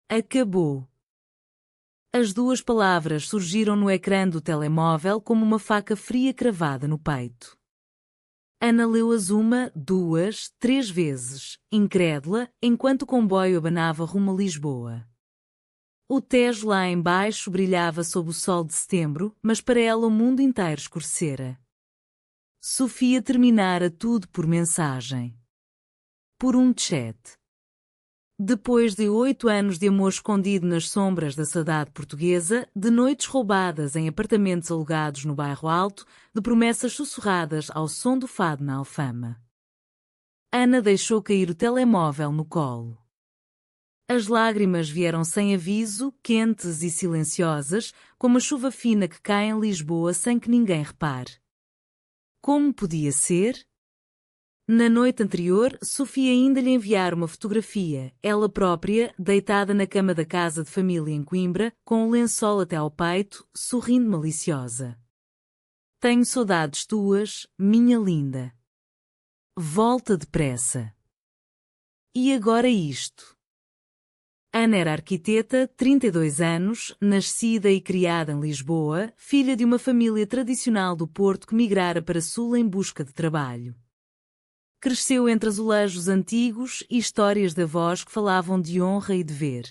Acabou. As duas palavras surgiram no ecrã do telemóvel como uma faca fria cravada no peito. Ana leu-as uma, duas, três vezes, incrédula, enquanto o comboio abanava rumo a Lisboa. O Tejo lá embaixo brilhava sob o sol de setembro, mas para ela o mundo inteiro escurecera. Sofia terminara tudo por mensagem. Por um chat. Depois de 8 anos de amor escondido nas sombras da saudade portuguesa, de noites roubadas em apartamentos alugados no bairro Alto, de promessas sussurradas ao som do fado na Alfama. Ana deixou cair o telemóvel no colo. As lágrimas vieram sem aviso, quentes e silenciosas, como a chuva fina que cai em Lisboa sem que ninguém repare. Como podia ser? Na noite anterior, Sofia ainda lhe enviara uma fotografia, ela própria, deitada na cama da casa de família em Coimbra, com o lençol até ao peito, sorrindo maliciosa. Tenho saudades tuas, minha linda. Volta depressa. E agora isto. Ana era arquiteta, 32 anos, nascida e criada em Lisboa, filha de uma família tradicional do Porto que migrara para Sul em busca de trabalho. Cresceu entre azulejos antigos e histórias de avós que falavam de honra e dever.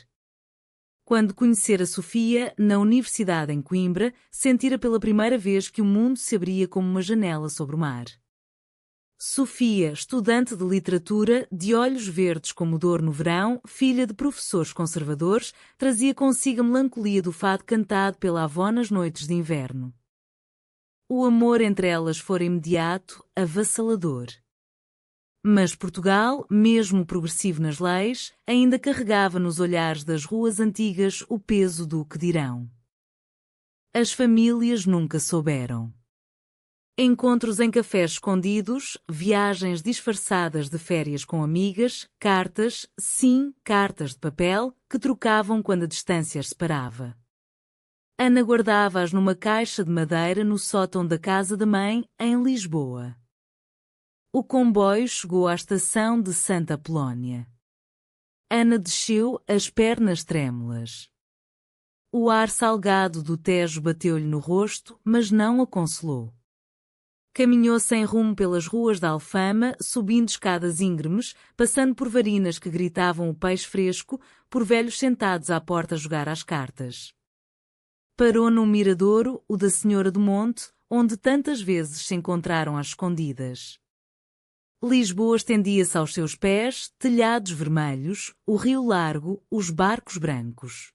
Quando conhecera Sofia, na universidade em Coimbra, sentira pela primeira vez que o mundo se abria como uma janela sobre o mar. Sofia, estudante de literatura, de olhos verdes como dor no verão, filha de professores conservadores, trazia consigo a melancolia do fado cantado pela avó nas noites de inverno. O amor entre elas fora imediato, avassalador. Mas Portugal, mesmo progressivo nas leis, ainda carregava nos olhares das ruas antigas o peso do que dirão. As famílias nunca souberam. Encontros em cafés escondidos, viagens disfarçadas de férias com amigas, cartas, sim, cartas de papel, que trocavam quando a distância as separava. Ana guardava-as numa caixa de madeira no sótão da casa da mãe, em Lisboa. O comboio chegou à estação de Santa Apolónia. Ana desceu, as pernas trêmulas. O ar salgado do Tejo bateu-lhe no rosto, mas não a consolou. Caminhou sem rumo pelas ruas da Alfama, subindo escadas íngremes, passando por varinas que gritavam o peixe fresco, por velhos sentados à porta a jogar às cartas. Parou num miradouro, o da Senhora do Monte, onde tantas vezes se encontraram às escondidas. Lisboa estendia-se aos seus pés, telhados vermelhos, o rio largo, os barcos brancos.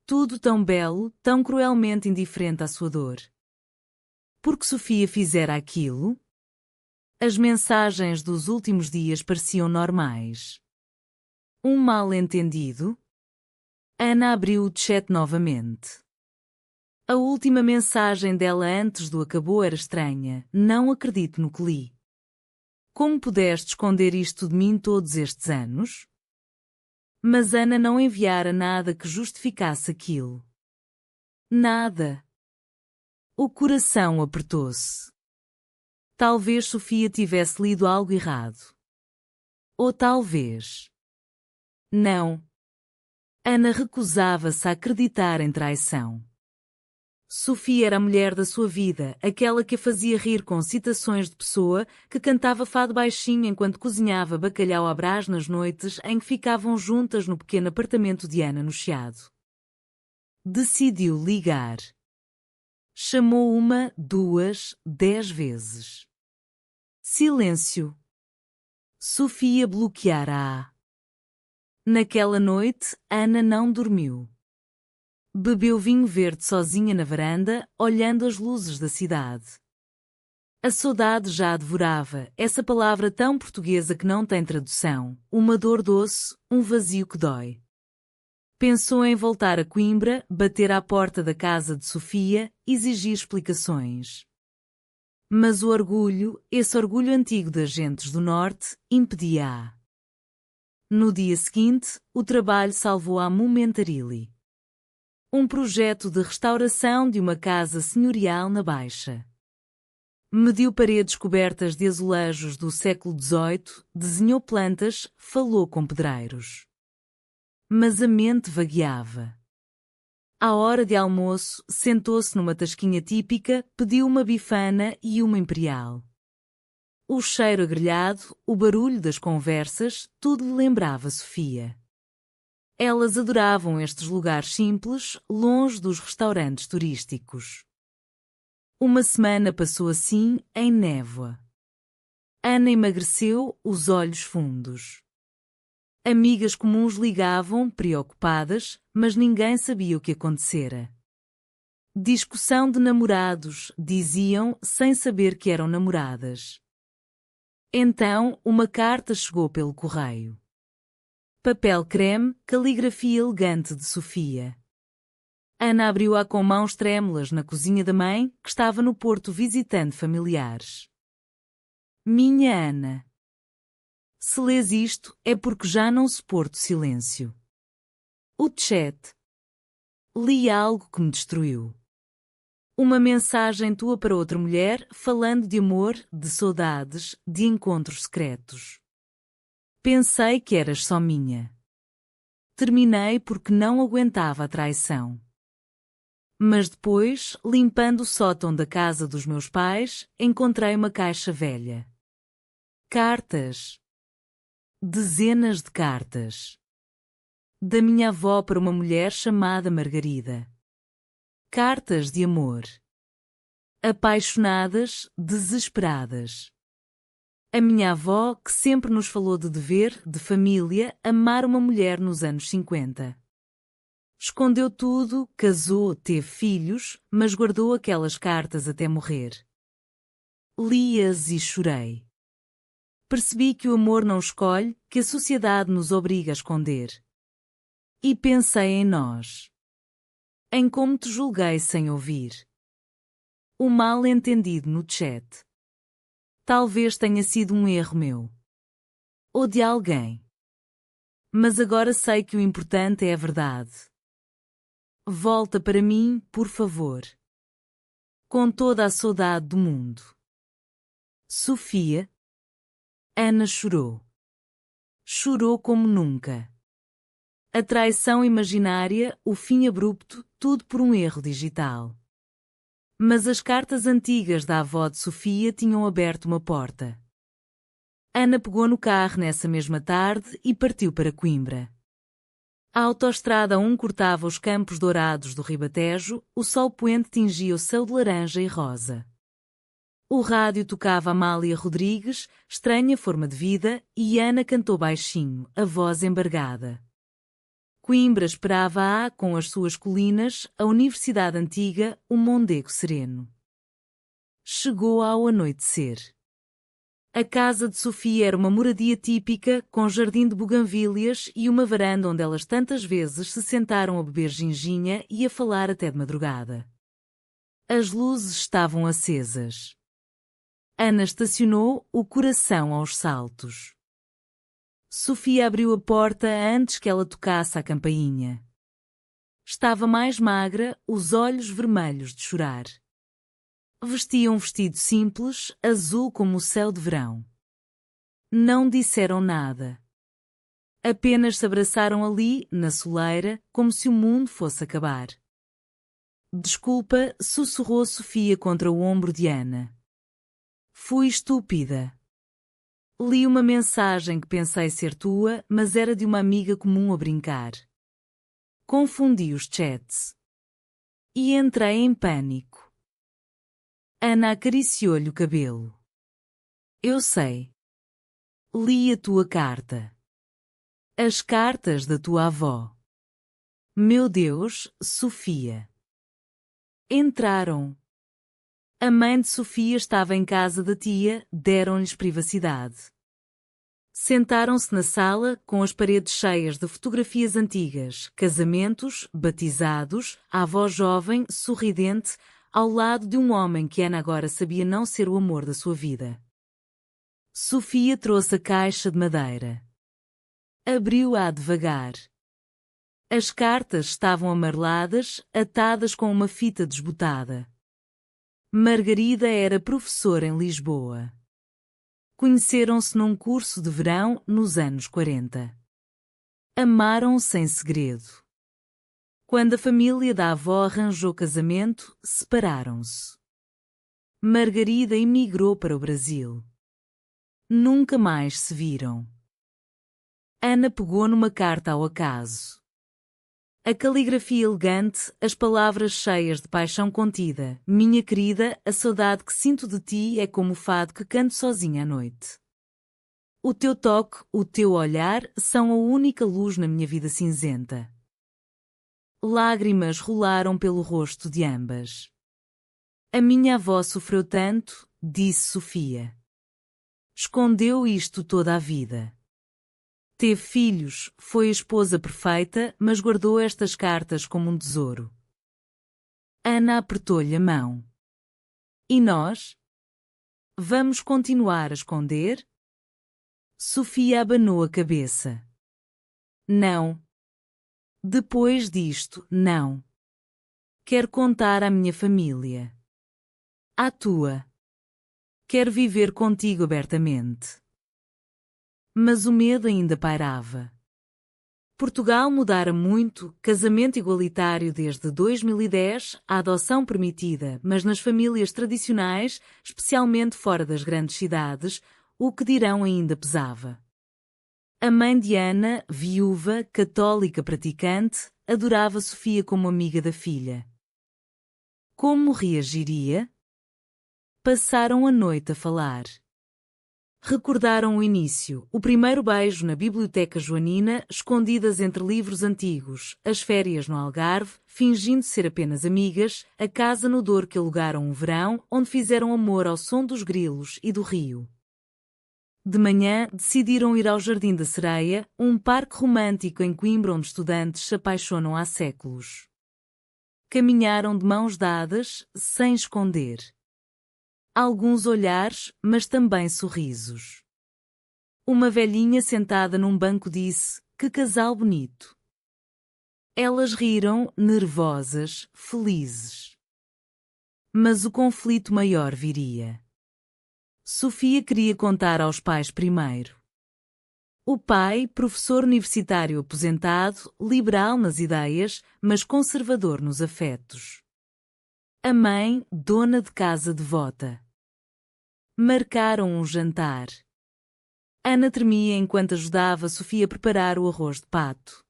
Tudo tão belo, tão cruelmente indiferente à sua dor. Por que Sofia fizera aquilo? As mensagens dos últimos dias pareciam normais. Um mal-entendido? Ana abriu o chat novamente. A última mensagem dela antes do acabou era estranha. Não acredito no que li. Como pudeste esconder isto de mim todos estes anos? Mas Ana não enviara nada que justificasse aquilo. Nada. O coração apertou-se. Talvez Sofia tivesse lido algo errado. Ou talvez... Não. Ana recusava-se a acreditar em traição. Sofia era a mulher da sua vida, aquela que a fazia rir com citações de Pessoa, que cantava fado baixinho enquanto cozinhava bacalhau à brás nas noites em que ficavam juntas no pequeno apartamento de Ana no Chiado. Decidiu ligar. Chamou uma, duas, 10 vezes. Silêncio. Sofia bloqueara-a. Naquela noite, Ana não dormiu. Bebeu vinho verde sozinha na varanda, olhando as luzes da cidade. A saudade já a devorava, essa palavra tão portuguesa que não tem tradução, uma dor doce, um vazio que dói. Pensou em voltar a Coimbra, bater à porta da casa de Sofia, exigir explicações. Mas o orgulho, esse orgulho antigo das gentes do Norte, impedia-a. No dia seguinte, o trabalho salvou-a momentarily. Um projeto de restauração de uma casa senhorial na Baixa. Mediu paredes cobertas de azulejos do século XVIII, desenhou plantas, falou com pedreiros. Mas a mente vagueava. À hora de almoço, sentou-se numa tasquinha típica, pediu uma bifana e uma imperial. O cheiro agrelhado, o barulho das conversas, tudo lhe lembrava Sofia. Elas adoravam estes lugares simples, longe dos restaurantes turísticos. Uma semana passou assim, em névoa. Ana emagreceu, os olhos fundos. Amigas comuns ligavam, preocupadas, mas ninguém sabia o que acontecera. Discussão de namorados, diziam, sem saber que eram namoradas. Então, uma carta chegou pelo correio. Papel creme, caligrafia elegante de Sofia. Ana abriu-a com mãos trêmulas na cozinha da mãe, que estava no Porto visitando familiares. Minha Ana. Se lês isto, é porque já não suporto silêncio. O chat. Li algo que me destruiu. Uma mensagem tua para outra mulher, falando de amor, de saudades, de encontros secretos. Pensei que eras só minha. Terminei porque não aguentava a traição. Mas depois, limpando o sótão da casa dos meus pais, encontrei uma caixa velha. Cartas. Dezenas de cartas. Da minha avó para uma mulher chamada Margarida. Cartas de amor. Apaixonadas, desesperadas. A minha avó, que sempre nos falou de dever, de família, amar uma mulher nos anos 50. Escondeu tudo, casou, teve filhos, mas guardou aquelas cartas até morrer. Li-as e chorei. Percebi que o amor não escolhe, que a sociedade nos obriga a esconder. E pensei em nós. Em como te julguei sem ouvir. O mal-entendido no chat. Talvez tenha sido um erro meu. Ou de alguém. Mas agora sei que o importante é a verdade. Volta para mim, por favor. Com toda a saudade do mundo. Sofia. Ana chorou. Chorou como nunca. A traição imaginária, o fim abrupto, tudo por um erro digital. Mas as cartas antigas da avó de Sofia tinham aberto uma porta. Ana pegou no carro nessa mesma tarde e partiu para Coimbra. A autoestrada A1 cortava os campos dourados do Ribatejo, o sol poente tingia o céu de laranja e rosa. O rádio tocava Amália Rodrigues, Estranha Forma de Vida, e Ana cantou baixinho, a voz embargada. Coimbra esperava-a com as suas colinas, a Universidade Antiga, o Mondego sereno. Chegou ao anoitecer. A casa de Sofia era uma moradia típica, com jardim de buganvílias e uma varanda onde elas tantas vezes se sentaram a beber ginginha e a falar até de madrugada. As luzes estavam acesas. Ana estacionou, o coração aos saltos. Sofia abriu a porta antes que ela tocasse a campainha. Estava mais magra, os olhos vermelhos de chorar. Vestia um vestido simples, azul como o céu de verão. Não disseram nada. Apenas se abraçaram ali, na soleira, como se o mundo fosse acabar. Desculpa, sussurrou Sofia contra o ombro de Ana. Fui estúpida. Li uma mensagem que pensei ser tua, mas era de uma amiga comum a brincar. Confundi os chats. E entrei em pânico. Ana acariciou-lhe o cabelo. Eu sei. Li a tua carta. As cartas da tua avó. Meu Deus, Sofia. Entraram. A mãe de Sofia estava em casa da tia, deram-lhes privacidade. Sentaram-se na sala, com as paredes cheias de fotografias antigas, casamentos, batizados, a avó jovem, sorridente, ao lado de um homem que Ana agora sabia não ser o amor da sua vida. Sofia trouxe a caixa de madeira. Abriu-a devagar. As cartas estavam amareladas, atadas com uma fita desbotada. Margarida era professora em Lisboa. Conheceram-se num curso de verão nos anos 40. Amaram-se em segredo. Quando a família da avó arranjou casamento, separaram-se. Margarida emigrou para o Brasil. Nunca mais se viram. Ana pegou numa carta ao acaso. A caligrafia elegante, as palavras cheias de paixão contida. Minha querida, a saudade que sinto de ti é como o fado que canto sozinha à noite. O teu toque, o teu olhar, são a única luz na minha vida cinzenta. Lágrimas rolaram pelo rosto de ambas. A minha avó sofreu tanto, disse Sofia. Escondeu isto toda a vida. Teve filhos, foi a esposa perfeita, mas guardou estas cartas como um tesouro. Ana apertou-lhe a mão. E nós? Vamos continuar a esconder? Sofia abanou a cabeça. Não. Depois disto, não. Quero contar à minha família. À tua. Quero viver contigo abertamente. Mas o medo ainda pairava. Portugal mudara muito, casamento igualitário desde 2010, a adoção permitida, mas nas famílias tradicionais, especialmente fora das grandes cidades, o que dirão ainda pesava. A mãe de Ana, viúva, católica praticante, adorava Sofia como amiga da filha. Como reagiria? Passaram a noite a falar. Recordaram o início, o primeiro beijo na biblioteca joanina, escondidas entre livros antigos, as férias no Algarve, fingindo ser apenas amigas, a casa no Douro que alugaram um verão, onde fizeram amor ao som dos grilos e do rio. De manhã, decidiram ir ao Jardim da Sereia, um parque romântico em Coimbra onde estudantes se apaixonam há séculos. Caminharam de mãos dadas, sem esconder. Alguns olhares, mas também sorrisos. Uma velhinha sentada num banco disse, que casal bonito. Elas riram, nervosas, felizes. Mas o conflito maior viria. Sofia queria contar aos pais primeiro. O pai, professor universitário aposentado, liberal nas ideias, mas conservador nos afetos. A mãe, dona de casa devota. Marcaram um jantar. Ana tremia enquanto ajudava Sofia a preparar o arroz de pato.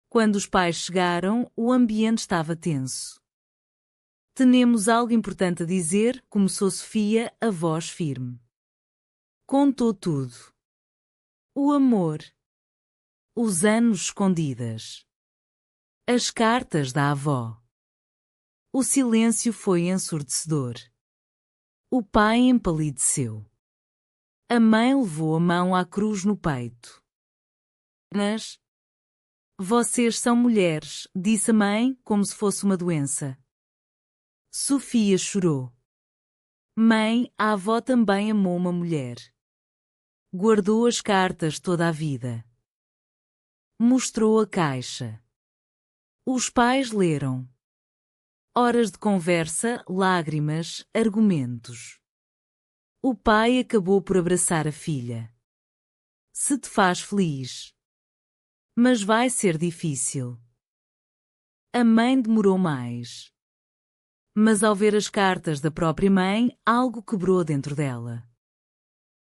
Quando os pais chegaram, o ambiente estava tenso. Tenemos algo importante a dizer, começou Sofia, a voz firme. Contou tudo. O amor. Os anos escondidas. As cartas da avó. O silêncio foi ensurdecedor. O pai empalideceu. A mãe levou a mão à cruz no peito. Mas... Vocês são mulheres, disse a mãe, como se fosse uma doença. Sofia chorou. Mãe, a avó também amou uma mulher. Guardou as cartas toda a vida. Mostrou a caixa. Os pais leram. Horas de conversa, lágrimas, argumentos. O pai acabou por abraçar a filha. Se te faz feliz. Mas vai ser difícil. A mãe demorou mais. Mas ao ver as cartas da própria mãe, algo quebrou dentro dela.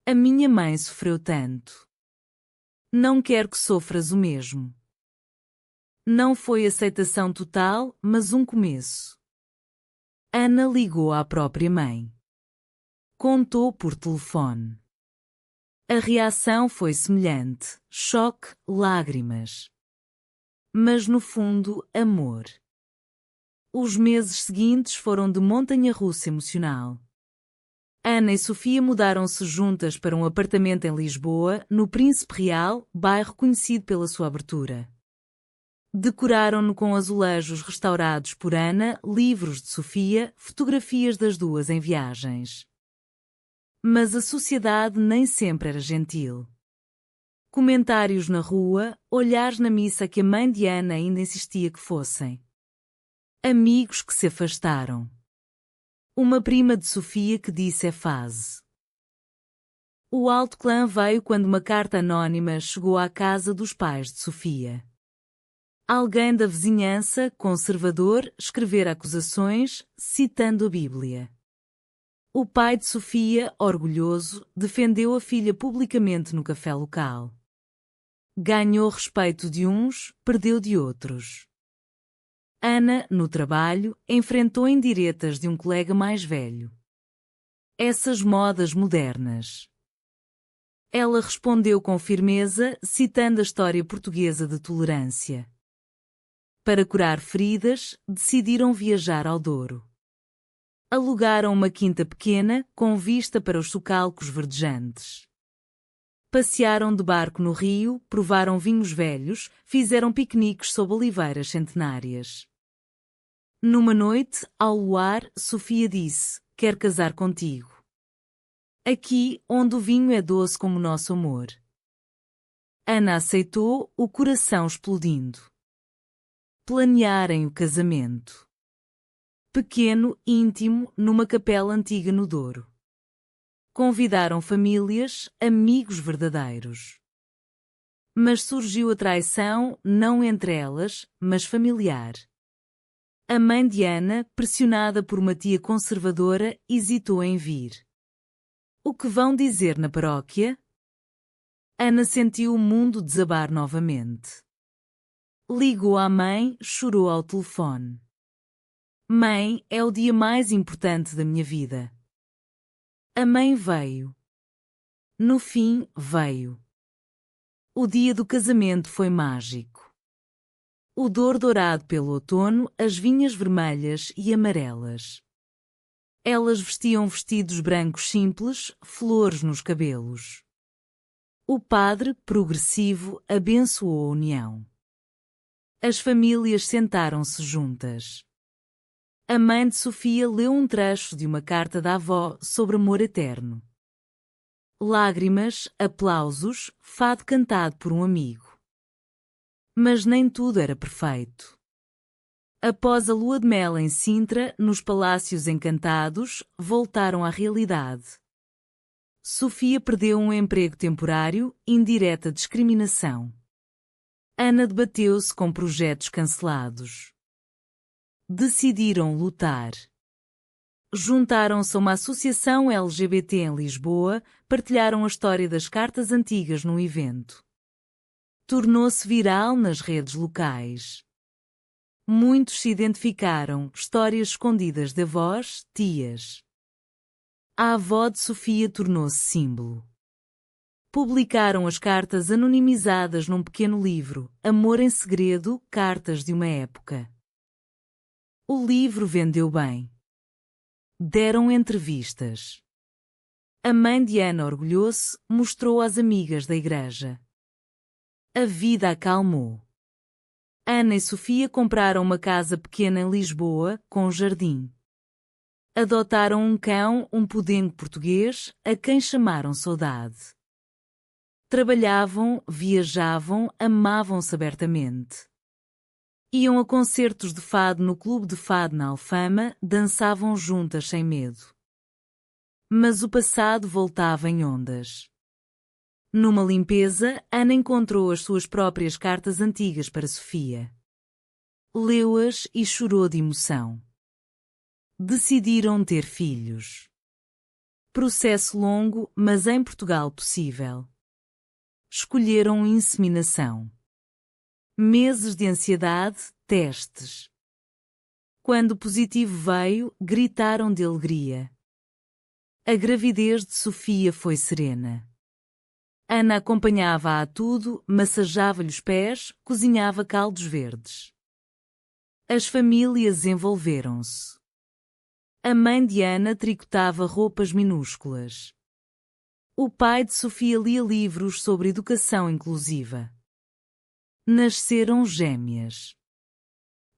A minha mãe sofreu tanto. Não quero que sofras o mesmo. Não foi aceitação total, mas um começo. Ana ligou à própria mãe. Contou por telefone. A reação foi semelhante, choque, lágrimas. Mas no fundo, amor. Os meses seguintes foram de montanha-russa emocional. Ana e Sofia mudaram-se juntas para um apartamento em Lisboa, no Príncipe Real, bairro conhecido pela sua abertura. Decoraram-no com azulejos restaurados por Ana, livros de Sofia, fotografias das duas em viagens. Mas a sociedade nem sempre era gentil. Comentários na rua, olhares na missa que a mãe de Ana ainda insistia que fossem. Amigos que se afastaram. Uma prima de Sofia que disse é fase. O alto clã veio quando uma carta anônima chegou à casa dos pais de Sofia. Alguém da vizinhança, conservador, escrevera acusações, citando a Bíblia. O pai de Sofia, orgulhoso, defendeu a filha publicamente no café local. Ganhou respeito de uns, perdeu de outros. Ana, no trabalho, enfrentou indiretas de um colega mais velho. Essas modas modernas. Ela respondeu com firmeza, citando a história portuguesa de tolerância. Para curar feridas, decidiram viajar ao Douro. Alugaram uma quinta pequena, com vista para os socalcos verdejantes. Passearam de barco no rio, provaram vinhos velhos, fizeram piqueniques sob oliveiras centenárias. Numa noite, ao luar, Sofia disse: "Quero casar contigo. Aqui, onde o vinho é doce como o nosso amor." Ana aceitou, o coração explodindo. Planearem o casamento. Pequeno, íntimo, numa capela antiga no Douro. Convidaram famílias, amigos verdadeiros. Mas surgiu a traição, não entre elas, mas familiar. A mãe de Ana, pressionada por uma tia conservadora, hesitou em vir. O que vão dizer na paróquia? Ana sentiu o mundo desabar novamente. Ligou à mãe, chorou ao telefone. "Mãe, é o dia mais importante da minha vida." A mãe veio. No fim, veio. O dia do casamento foi mágico. O Douro dourado pelo outono, as vinhas vermelhas e amarelas. Elas vestiam vestidos brancos simples, flores nos cabelos. O padre, progressivo, abençoou a união. As famílias sentaram-se juntas. A mãe de Sofia leu um trecho de uma carta da avó sobre amor eterno. Lágrimas, aplausos, fado cantado por um amigo. Mas nem tudo era perfeito. Após a lua de mel em Sintra, nos Palácios Encantados, voltaram à realidade. Sofia perdeu um emprego temporário, indireta discriminação. Ana debateu-se com projetos cancelados. Decidiram lutar. Juntaram-se a uma associação LGBT em Lisboa, partilharam a história das cartas antigas num evento. Tornou-se viral nas redes locais. Muitos se identificaram, histórias escondidas de avós, tias. A avó de Sofia tornou-se símbolo. Publicaram as cartas anonimizadas num pequeno livro, Amor em Segredo, Cartas de uma Época. O livro vendeu bem. Deram entrevistas. A mãe de Ana orgulhou-se, mostrou às amigas da igreja. A vida acalmou. Ana e Sofia compraram uma casa pequena em Lisboa, com jardim. Adotaram um cão, um podengo português, a quem chamaram Saudade. Trabalhavam, viajavam, amavam-se abertamente. Iam a concertos de fado no Clube de Fado na Alfama, dançavam juntas sem medo. Mas o passado voltava em ondas. Numa limpeza, Ana encontrou as suas próprias cartas antigas para Sofia. Leu-as e chorou de emoção. Decidiram ter filhos. Processo longo, mas em Portugal possível. Escolheram inseminação. Meses de ansiedade, testes. Quando o positivo veio, gritaram de alegria. A gravidez de Sofia foi serena. Ana acompanhava-a a tudo, massageava-lhe os pés, cozinhava caldos verdes. As famílias envolveram-se. A mãe de Ana tricotava roupas minúsculas. O pai de Sofia lia livros sobre educação inclusiva. Nasceram gêmeas.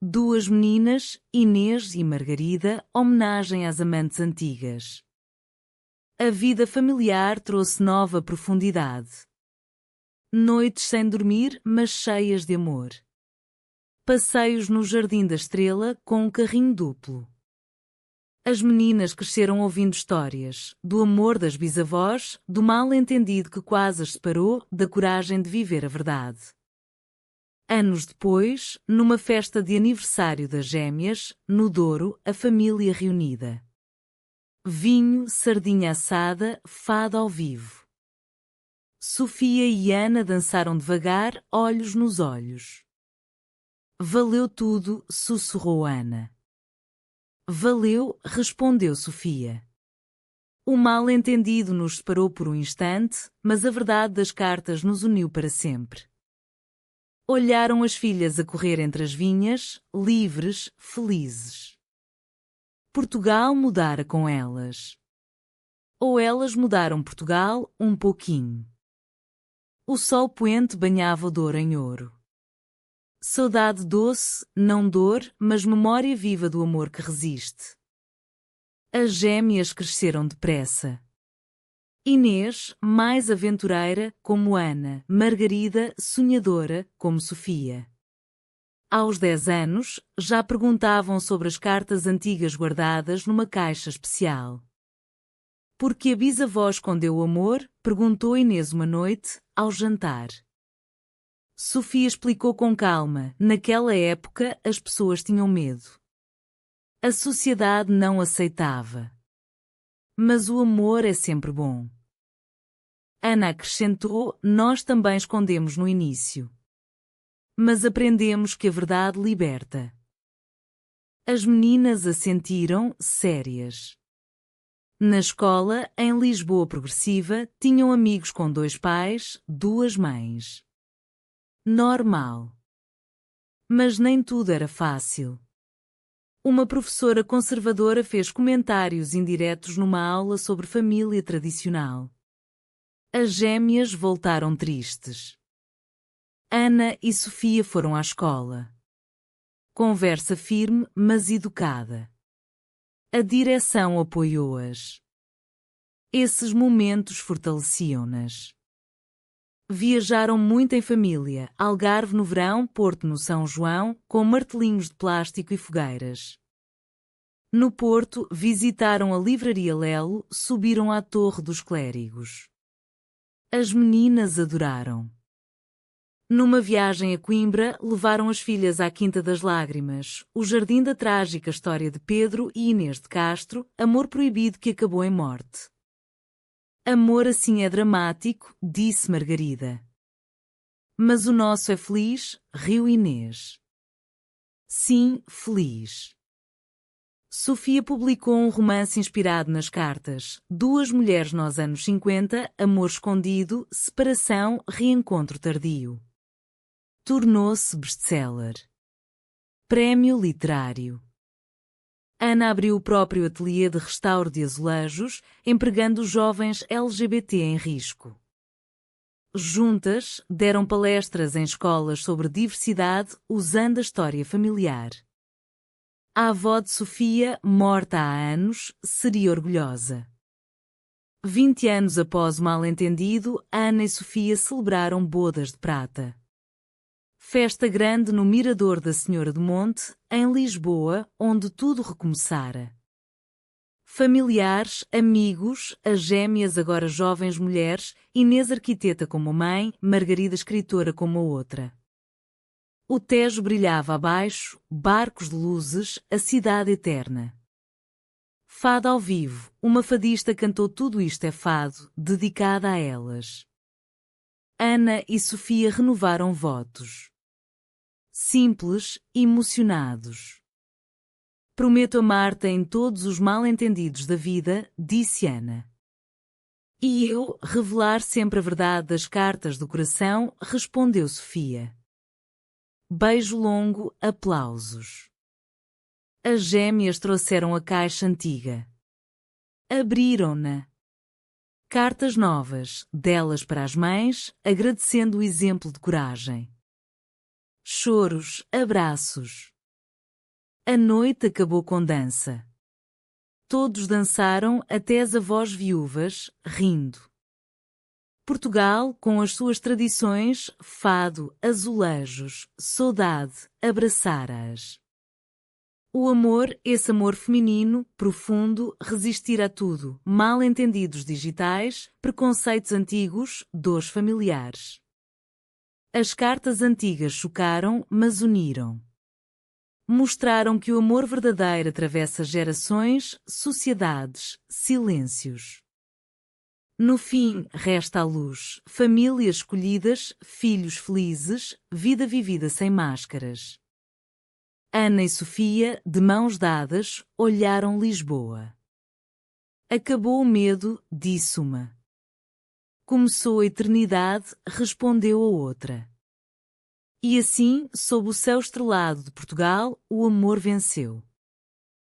Duas meninas, Inês e Margarida, homenagem às amantes antigas. A vida familiar trouxe nova profundidade. Noites sem dormir, mas cheias de amor. Passeios no Jardim da Estrela com um carrinho duplo. As meninas cresceram ouvindo histórias, do amor das bisavós, do mal-entendido que quase as separou, da coragem de viver a verdade. Anos depois, numa festa de aniversário das gêmeas, no Douro, a família reunida. Vinho, sardinha assada, fado ao vivo. Sofia e Ana dançaram devagar, olhos nos olhos. Valeu tudo, sussurrou Ana. Valeu, respondeu Sofia. O mal-entendido nos separou por um instante, mas a verdade das cartas nos uniu para sempre. Olharam as filhas a correr entre as vinhas, livres, felizes. Portugal mudara com elas. Ou elas mudaram Portugal um pouquinho. O sol poente banhava o Douro em ouro. Saudade doce, não dor, mas memória viva do amor que resiste. As gêmeas cresceram depressa. Inês, mais aventureira, como Ana, Margarida, sonhadora, como Sofia. Aos 10 anos, já perguntavam sobre as cartas antigas guardadas numa caixa especial. Por que a bisavó escondeu o amor? Perguntou Inês uma noite, ao jantar. Sofia explicou com calma, naquela época as pessoas tinham medo. A sociedade não aceitava. Mas o amor é sempre bom. Ana acrescentou, nós também escondemos no início. Mas aprendemos que a verdade liberta. As meninas assentiram, sérias. Na escola, em Lisboa Progressiva, tinham amigos com 2 pais, 2 mães. Normal. Mas nem tudo era fácil. Uma professora conservadora fez comentários indiretos numa aula sobre família tradicional. As gêmeas voltaram tristes. Ana e Sofia foram à escola. Conversa firme, mas educada. A direção apoiou-as. Esses momentos fortaleciam-nas. Viajaram muito em família, Algarve no verão, Porto no São João, com martelinhos de plástico e fogueiras. No Porto, visitaram a livraria Lelo, subiram à Torre dos Clérigos. As meninas adoraram. Numa viagem a Coimbra, levaram as filhas à Quinta das Lágrimas, o jardim da trágica história de Pedro e Inês de Castro, amor proibido que acabou em morte. Amor assim é dramático, disse Margarida. Mas o nosso é feliz, riu Inês. Sim, feliz. Sofia publicou um romance inspirado nas cartas, 2 mulheres nos anos 50, amor escondido, separação, reencontro tardio. Tornou-se best-seller. Prémio literário. Ana abriu o próprio ateliê de restauro de azulejos, empregando jovens LGBT em risco. Juntas, deram palestras em escolas sobre diversidade, usando a história familiar. A avó de Sofia, morta há anos, seria orgulhosa. 20 anos após o mal-entendido, Ana e Sofia celebraram bodas de prata. Festa grande no Mirador da Senhora do Monte, em Lisboa, onde tudo recomeçara. Familiares, amigos, as gêmeas agora jovens mulheres, Inês arquiteta como a mãe, Margarida escritora como a outra. O Tejo brilhava abaixo, barcos de luzes, a cidade eterna. Fado ao vivo, uma fadista cantou Tudo Isto é Fado, dedicada a elas. Ana e Sofia renovaram votos. Simples, emocionados. Prometo amar-te em todos os mal-entendidos da vida, disse Ana. E eu, revelar sempre a verdade das cartas do coração, respondeu Sofia. Beijo longo, aplausos. As gêmeas trouxeram a caixa antiga. Abriram-na. Cartas novas, delas para as mães, agradecendo o exemplo de coragem. Choros, abraços. A noite acabou com dança. Todos dançaram até as avós viúvas, rindo. Portugal, com as suas tradições, fado, azulejos, saudade, abraçara-as. O amor, esse amor feminino, profundo, resistir a tudo, mal-entendidos digitais, preconceitos antigos, dores familiares. As cartas antigas chocaram, mas uniram. Mostraram que o amor verdadeiro atravessa gerações, sociedades, silêncios. No fim, resta a luz, famílias escolhidas, filhos felizes, vida vivida sem máscaras. Ana e Sofia, de mãos dadas, olharam Lisboa. Acabou o medo, disse uma. Começou a eternidade, respondeu a outra. E assim, sob o céu estrelado de Portugal, o amor venceu.